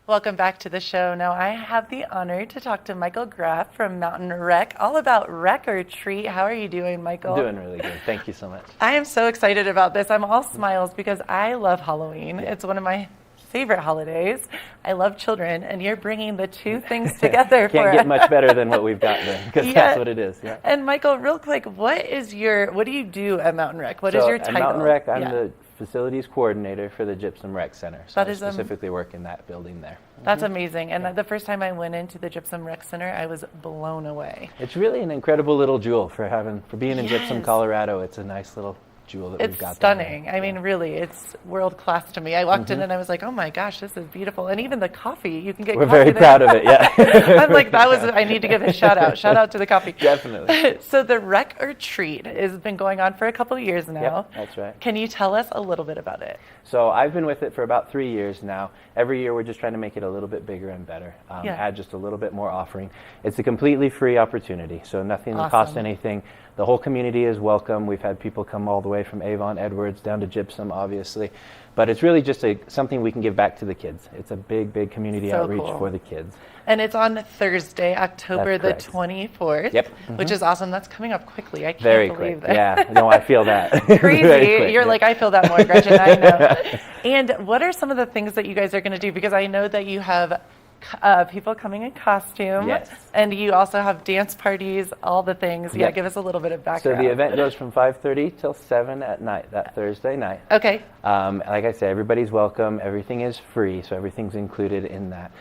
Welcome back to the show. Now I have the honor to talk to Michael Graff from Mountain Rec, all about Rec or Treat. How are you doing, Michael? Doing really good. Thank you so much. I am so excited about this. I'm all smiles because I love Halloween. It's one of my favorite holidays. I love children, and you're bringing the two things together for us. Can't get much better than what we've got then, because that's what it is. Yeah. And Michael, real quick, what do you do at Mountain Rec? What is your title? At Mountain Rec, I'm the facilities coordinator for the Gypsum Rec Center. So I specifically work in that building there. That's amazing. And the first time I went into the Gypsum Rec Center, I was blown away. It's really an incredible little jewel for being in Gypsum, Colorado. It's a nice little jewel that we've got. It's stunning. I mean, really, it's world class to me. I walked in and I was like, oh my gosh, this is beautiful. And even the coffee, you can get We're coffee very there. proud of it, yeah. I'm like, I need to give a shout out. Shout out to the coffee. Definitely. So the Rec or Treat has been going on for a couple of years now. Yep, that's right. Can you tell us a little bit about it? So I've been with it for about 3 years now. Every year we're just trying to make it a little bit bigger and better, add just a little bit more offering. It's a completely free opportunity, so nothing costs anything. The whole community is welcome. We've had people come all the way from Avon, Edwards, down to Gypsum, obviously. But it's really just something we can give back to the kids. It's a big, big community outreach for the kids. And it's on Thursday, October the 24th, which is awesome. That's coming up quickly. I can't believe that. Yeah, no, I feel that. Crazy. You're like, I feel that more, Gretchen. I know. And what are some of the things that you guys are going to do? Because I know that you have people coming in costume, and you also have dance parties, all the things. Yeah, give us a little bit of background. So the event goes from 5:30 till 7 at night, that Thursday night. Okay. Like I said, everybody's welcome. Everything is free, so everything's included in that.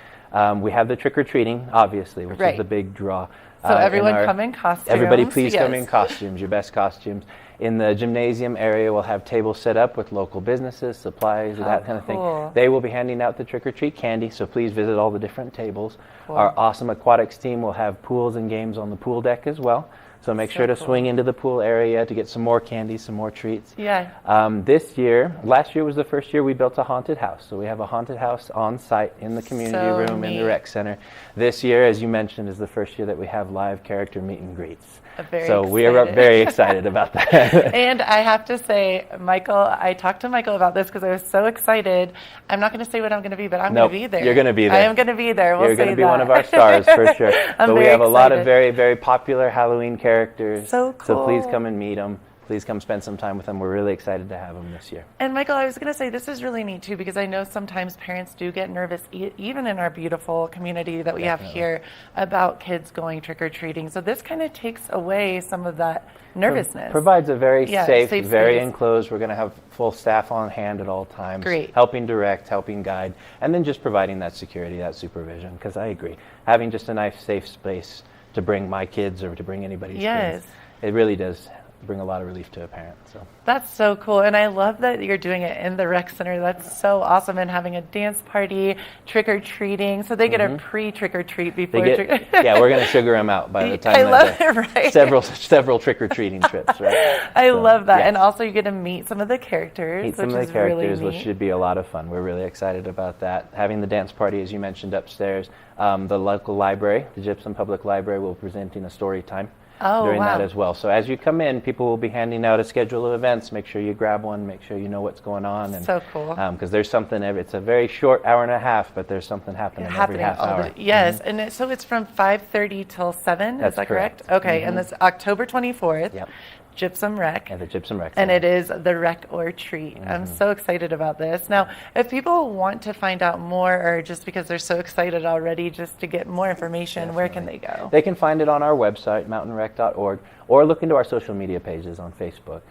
We have the trick-or-treating, obviously, which is the big draw. So everyone come in costumes. Everybody please come in costumes, your best costumes. In the gymnasium area, we'll have tables set up with local businesses, supplies, that kind of thing. They will be handing out the trick-or-treat candy, so please visit all the different tables. Our awesome aquatics team will have pools and games on the pool deck as well. So make sure to swing into the pool area to get some more candy, some more treats. Yeah. Last year was the first year we built a haunted house. So we have a haunted house on site in the community room in the rec center. This year, as you mentioned, is the first year that we have live character meet and greets. We are very excited about that. And I have to say, Michael, I talked to Michael about this because I was so excited. I'm not going to say what I'm going to be, but I'm going to be there. You're going to be there. I am going to be there. We'll You're going to be one of our stars for sure. But we have a lot of very, very popular Halloween characters. So cool. So please come and meet them. Please come spend some time with them. We're really excited to have them this year. And Michael, I was going to say, this is really neat too, because I know sometimes parents do get nervous, even in our beautiful community that we have here, about kids going trick-or-treating. So this kind of takes away some of that nervousness. Provides a very safe, very space. enclosed. We're going to have full staff on hand at all times. Great. Helping direct, helping guide, and then just providing that security, that supervision, because I agree. Having just a nice, safe space to bring my kids or to bring anybody's kids, it really does bring a lot of relief to a parent. So that's so cool, and I love that you're doing it in the rec center. That's so awesome, and having a dance party, trick or treating, so they get a pre trick or treat before. Yeah, we're gonna sugar them out by the time. I love it, right? Several trick or treating trips, right? I love that, and also you get to meet some of the characters. Meet some of the characters, which should be a lot of fun. We're really excited about that. Having the dance party, as you mentioned, upstairs. The local library, the Gypsum Public Library, will be presenting a story time. During that as well. So as you come in, people will be handing out a schedule of events. Make sure you grab one. Make sure you know what's going on. And, so cool. Because there's something. It's a very short hour and a half, but there's something happening every half hour. Yes, and so it's from 5:30 till 7. That's is that correct? Okay, and that's October 24th. Yep. Gypsum Rec. And the Gypsum Rec. And it is the Rec or Treat. I'm so excited about this. Now, if people want to find out more, or just because they're so excited already, just to get more information, where can they go? They can find it on our website, mountainrec.org, or look into our social media pages on Facebook.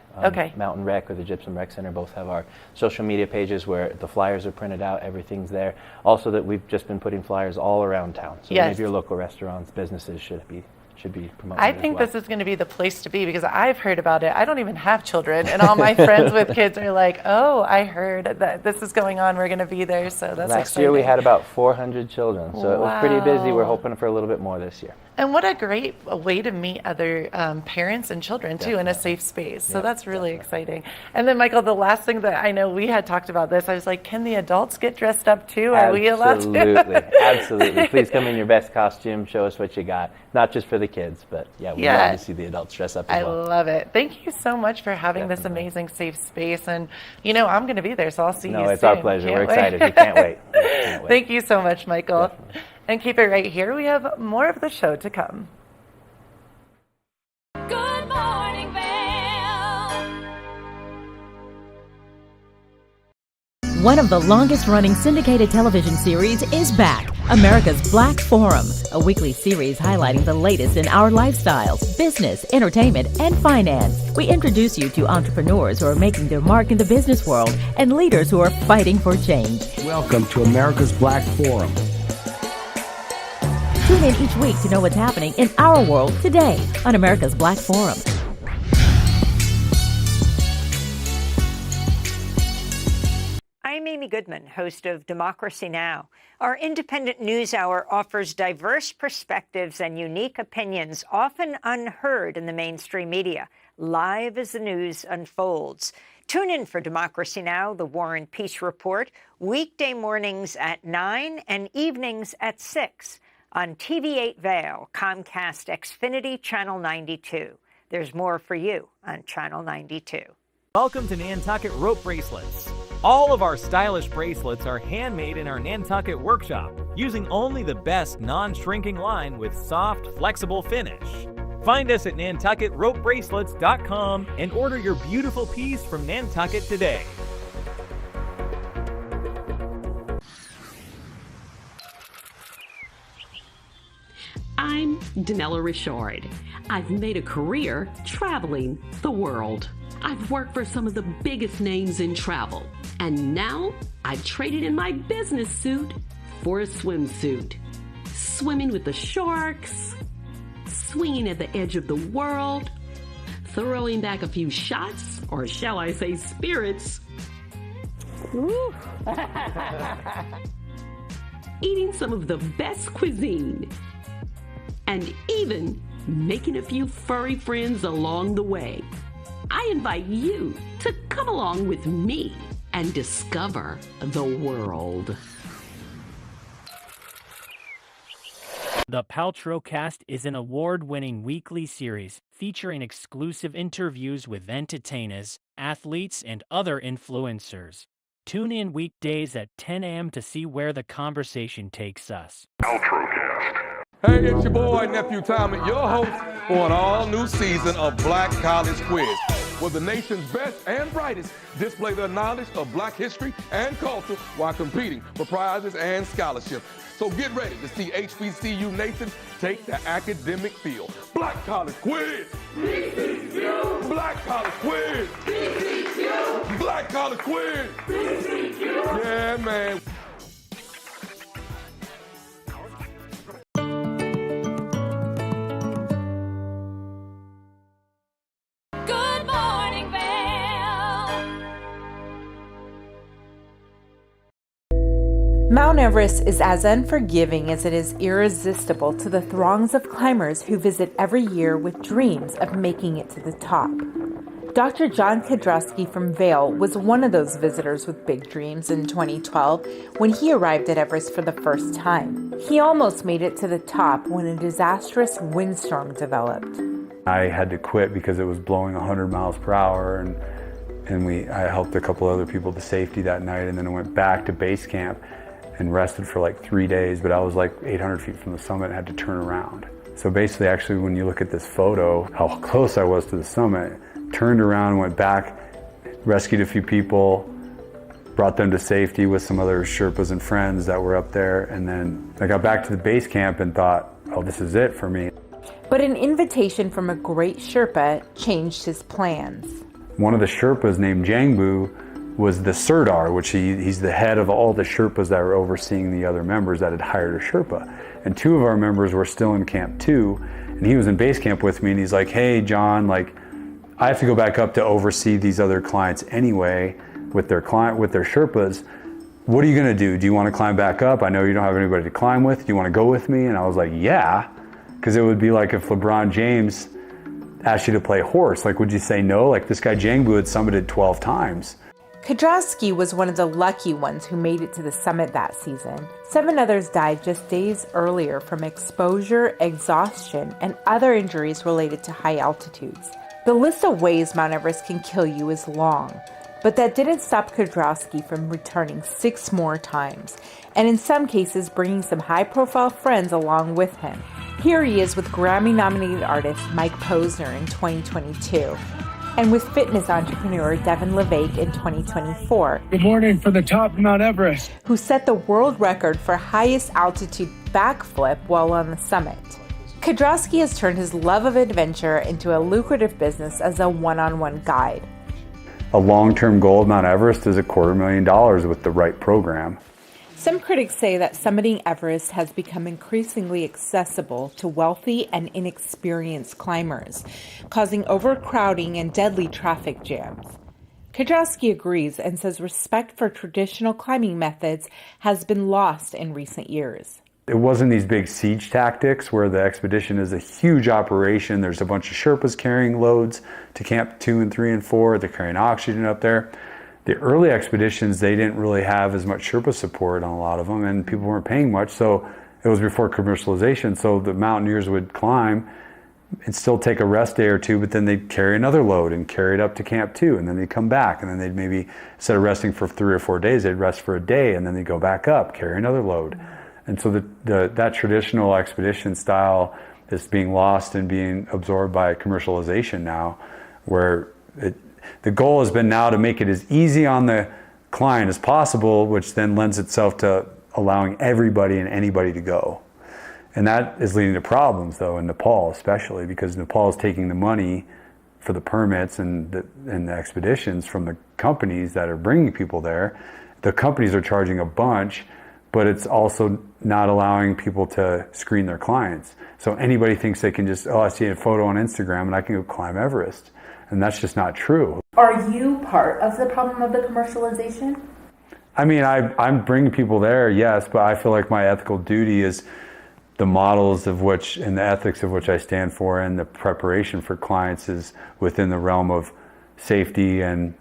Mountain Rec or the Gypsum Rec Center both have our social media pages where the flyers are printed out, everything's there. Also that we've just been putting flyers all around town. So any of your local restaurants, businesses should should be promoting I it as think well. this is going to be the place to be because I've heard about it. I don't even have children, and all my friends with kids are like, "Oh, I heard that this is going on. We're going to be there." So that's Last exciting. year we had about 400 children, so it was pretty busy. We're Wow. hoping for a little bit more this year. And what a great way to meet other parents and children, too, in a safe space. So that's really exciting. And then, Michael, the last thing that I know we had talked about this, I was like, can the adults get dressed up, too? Are we allowed to? Absolutely. Absolutely. Please come in your best costume. Show us what you got. Not just for the kids, but yeah, we'd love to see the adults dress up as well. I love it. Thank you so much for having this amazing safe space. And, you know, I'm going to be there, so I'll see you soon. No, it's our pleasure. Can't We're wait. excited. We can't wait. Can't wait. Thank you so much, Michael. Definitely. And keep it right here. We have more of the show to come. Good morning, Vail. One of the longest-running syndicated television series is back, America's Black Forum, a weekly series highlighting the latest in our lifestyles, business, entertainment, and finance. We introduce you to entrepreneurs who are making their mark in the business world and leaders who are fighting for change. Welcome to America's Black Forum. Tune in each week to know what's happening in our world today on America's Black Forum. I'm Amy Goodman, host of Democracy Now! Our independent news hour offers diverse perspectives and unique opinions, often unheard in the mainstream media, live as the news unfolds. Tune in for Democracy Now!, the War and Peace Report, weekday mornings at 9 and evenings at 6 on TV8 Vail, Comcast Xfinity Channel 92. There's more for you on Channel 92. Welcome to Nantucket Rope Bracelets. All of our stylish bracelets are handmade in our Nantucket workshop, using only the best non-shrinking line with soft, flexible finish. Find us at NantucketRopeBracelets.com and order your beautiful piece from Nantucket today. I'm Danella Richard. I've made a career traveling the world. I've worked for some of the biggest names in travel, and now I've traded in my business suit for a swimsuit. Swimming with the sharks, swinging at the edge of the world, throwing back a few shots, or shall I say spirits, eating some of the best cuisine, and even making a few furry friends along the way. I invite you to come along with me and discover the world. The Paltrowcast is an award-winning weekly series featuring exclusive interviews with entertainers, athletes, and other influencers. Tune in weekdays at 10 a.m. to see where the conversation takes us. Paltrowcast. Hey, it's your boy, Nephew Tommy, your host for an all-new season of Black College Quiz, where the nation's best and brightest display their knowledge of Black history and culture while competing for prizes and scholarships. So get ready to see HBCU Nation take the academic field. Black College Quiz! BCQ! Black College Quiz! BCQ! Black College Quiz! BCQ! Yeah, man. Good morning, Vail. Mount Everest is as unforgiving as it is irresistible to the throngs of climbers who visit every year with dreams of making it to the top. Dr. John Kodrowski from Vail was one of those visitors with big dreams in 2012 when he arrived at Everest for the first time. He almost made it to the top when a disastrous windstorm developed. I had to quit because it was blowing 100 miles per hour, and I helped a couple other people to safety that night, and then I went back to base camp and rested for like 3 days, but I was like 800 feet from the summit and had to turn around. So basically, actually, when you look at this photo, how close I was to the summit, turned around, went back, rescued a few people, brought them to safety with some other Sherpas and friends that were up there, and then I got back to the base camp and thought, oh, this is it for me. But an invitation from a great Sherpa changed his plans. One of the Sherpas named Jangbu was the Sirdar, which he's the head of all the Sherpas that were overseeing the other members that had hired a Sherpa. and 2 of our members were still in Camp 2, and he was in base camp with me, and he's like, hey, John, like, I have to go back up to oversee these other clients anyway with their Sherpas. What are you gonna do? Do you wanna climb back up? I know you don't have anybody to climb with. Do you wanna go with me? And I was like, yeah, because it would be like if LeBron James asked you to play horse, like, would you say no? Like, this guy Jangbu had summited 12 times. Kudrowski was one of the lucky ones who made it to the summit that season. 7 others died just days earlier from exposure, exhaustion, and other injuries related to high altitudes. The list of ways Mount Everest can kill you is long, but that didn't stop Kudrowski from returning 6 more times, and in some cases bringing some high-profile friends along with him. Here he is with Grammy-nominated artist Mike Posner in 2022, and with fitness entrepreneur Devin LeVake in 2024. Good morning from the top of Mount Everest. Who set the world record for highest altitude backflip while on the summit. Kudrowski has turned his love of adventure into a lucrative business as a one-on-one guide. A long-term goal of Mount Everest is $250,000 with the right program. Some critics say that summiting Everest has become increasingly accessible to wealthy and inexperienced climbers, causing overcrowding and deadly traffic jams. Kudrowski agrees and says respect for traditional climbing methods has been lost in recent years. It wasn't these big siege tactics where the expedition is a huge operation. There's a bunch of Sherpas carrying loads to Camp 2 and 3 and 4. They're carrying oxygen up there. The early expeditions, they didn't really have as much Sherpa support on a lot of them, and people weren't paying much, so it was before commercialization. So the mountaineers would climb and still take a rest day or 2, but then they'd carry another load and carry it up to Camp 2, and then they'd come back, and then they'd maybe, instead of resting for 3 or 4 days, they'd rest for a day, and then they'd go back up, carry another load. And so that traditional expedition style is being lost and being absorbed by commercialization now, where the goal has been now to make it as easy on the client as possible, which then lends itself to allowing everybody and anybody to go. And that is leading to problems, though, in Nepal especially, because Nepal is taking the money for the permits and the expeditions from the companies that are bringing people there. The companies are charging a bunch, but it's also not allowing people to screen their clients. So anybody thinks they can just, I see a photo on Instagram and I can go climb Everest. And that's just not true. Are you part of the problem of the commercialization? I mean, I'm bringing people there, yes, but I feel like my ethical duty is the models of which and the ethics of which I stand for and the preparation for clients is within the realm of safety and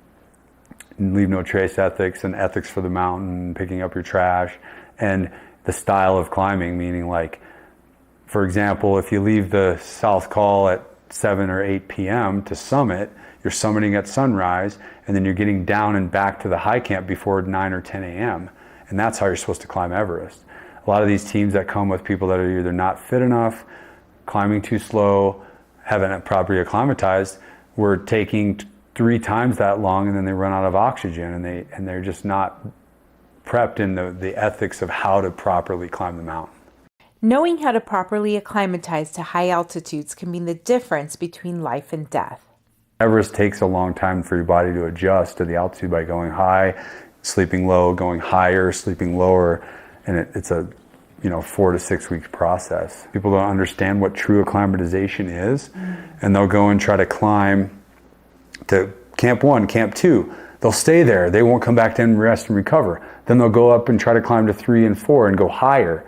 leave no trace ethics and ethics for the mountain, picking up your trash, and the style of climbing, meaning like, for example, if you leave the South Col at 7 or 8 p.m. to summit, you're summiting at sunrise, and then you're getting down and back to the high camp before 9 or 10 a.m. And that's how you're supposed to climb Everest. A lot of these teams that come with people that are either not fit enough, climbing too slow, haven't properly acclimatized, we're taking 3 times that long, and then they run out of oxygen, and they're just not prepped in the ethics of how to properly climb the mountain. Knowing how to properly acclimatize to high altitudes can mean the difference between life and death. Everest takes a long time for your body to adjust to the altitude by going high, sleeping low, going higher, sleeping lower, and it's a 4 to 6 week process. People don't understand what true acclimatization is, and they'll go and try to climb to Camp 1, Camp 2. They'll stay there. They won't come back to rest and recover. Then they'll go up and try to climb to 3 and 4 and go higher,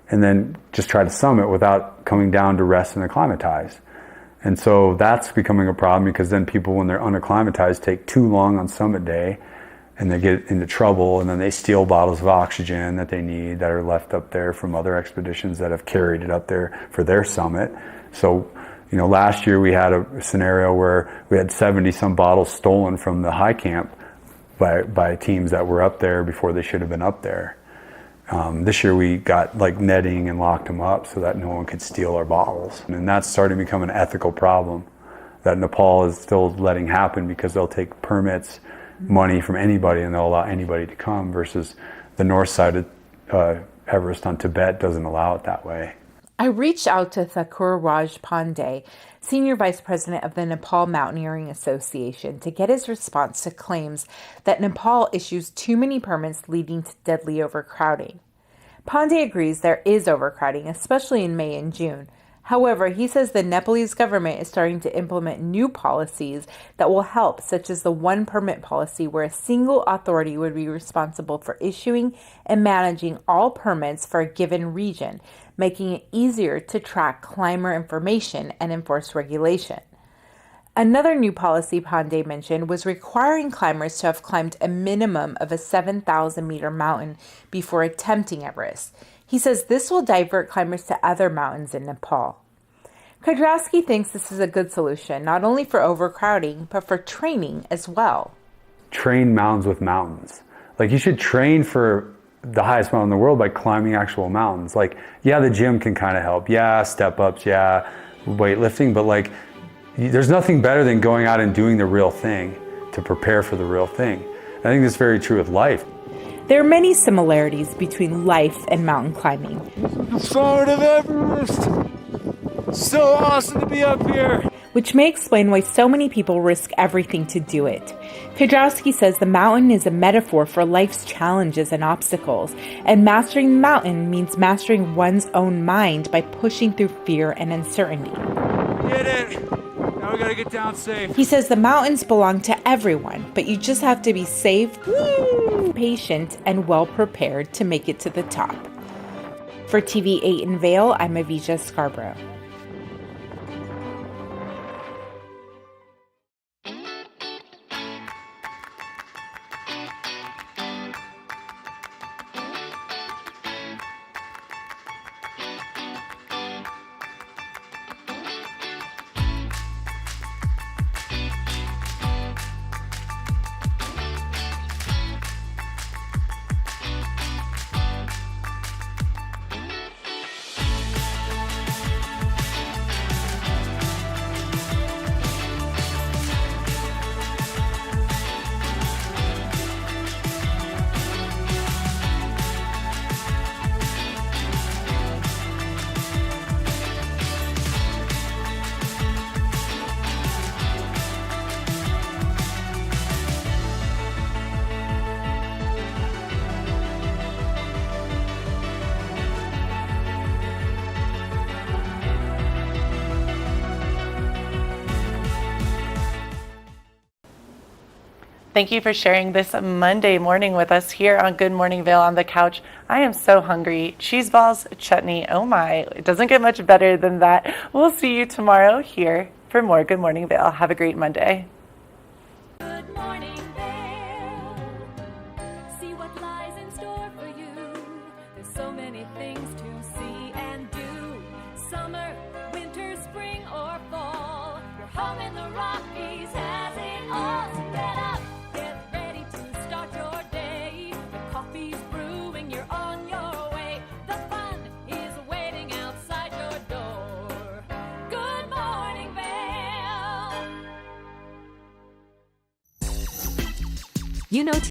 and then just try to summit without coming down to rest and acclimatize. And so that's becoming a problem, because then people, when they're unacclimatized, take too long on summit day and they get into trouble, and then they steal bottles of oxygen that they need that are left up there from other expeditions that have carried it up there for their summit. So, last year we had a scenario where we had 70 some bottles stolen from the high camp by teams that were up there before they should have been up there. This year we got netting and locked them up so that no one could steal our bottles. And that's starting to become an ethical problem that Nepal is still letting happen, because they'll take permits, money from anybody, and they'll allow anybody to come, versus the north side of Everest on Tibet doesn't allow it that way. I reached out to Thakur Raj Pandey, Senior Vice President of the Nepal Mountaineering Association, to get his response to claims that Nepal issues too many permits leading to deadly overcrowding. Pandey agrees there is overcrowding, especially in May and June. However, he says the Nepalese government is starting to implement new policies that will help, such as the one permit policy, where a single authority would be responsible for issuing and managing all permits for a given region, making it easier to track climber information and enforce regulation. Another new policy Pandey mentioned was requiring climbers to have climbed a minimum of a 7,000-meter mountain before attempting Everest. He says this will divert climbers to other mountains in Nepal. Kudrowski thinks this is a good solution, not only for overcrowding, but for training as well. Train mountains with mountains. Like, you should train for the highest mountain in the world by climbing actual mountains. Like, yeah, the gym can kind of help. Yeah, step ups. Yeah, weightlifting. But like, there's nothing better than going out and doing the real thing to prepare for the real thing. I think that's very true with life. There are many similarities between life and mountain climbing. The summit of Everest! So awesome to be up here! Which may explain why so many people risk everything to do it. Kudrowski says the mountain is a metaphor for life's challenges and obstacles, and mastering the mountain means mastering one's own mind by pushing through fear and uncertainty. Get it! Now we gotta get down safe. He says the mountains belong to everyone, but you just have to be safe, patient, and well prepared to make it to the top. For TV8 in Vail, I'm Avija Scarborough. Thank you for sharing this Monday morning with us here on Good Morning Vail on the couch. I am so hungry. Cheese balls, chutney, oh my, it doesn't get much better than that. We'll see you tomorrow here for more Good Morning Vail. Have a great Monday. Good morning, Vail. See what lies in store for you. There's so many things to see and do. Summer, winter, spring, or fall. Your home in the Rockies has it all. So get up, get ready to start your day. The coffee's brewing, you're on your way. The fun is waiting outside your door. Good morning, Vail. You know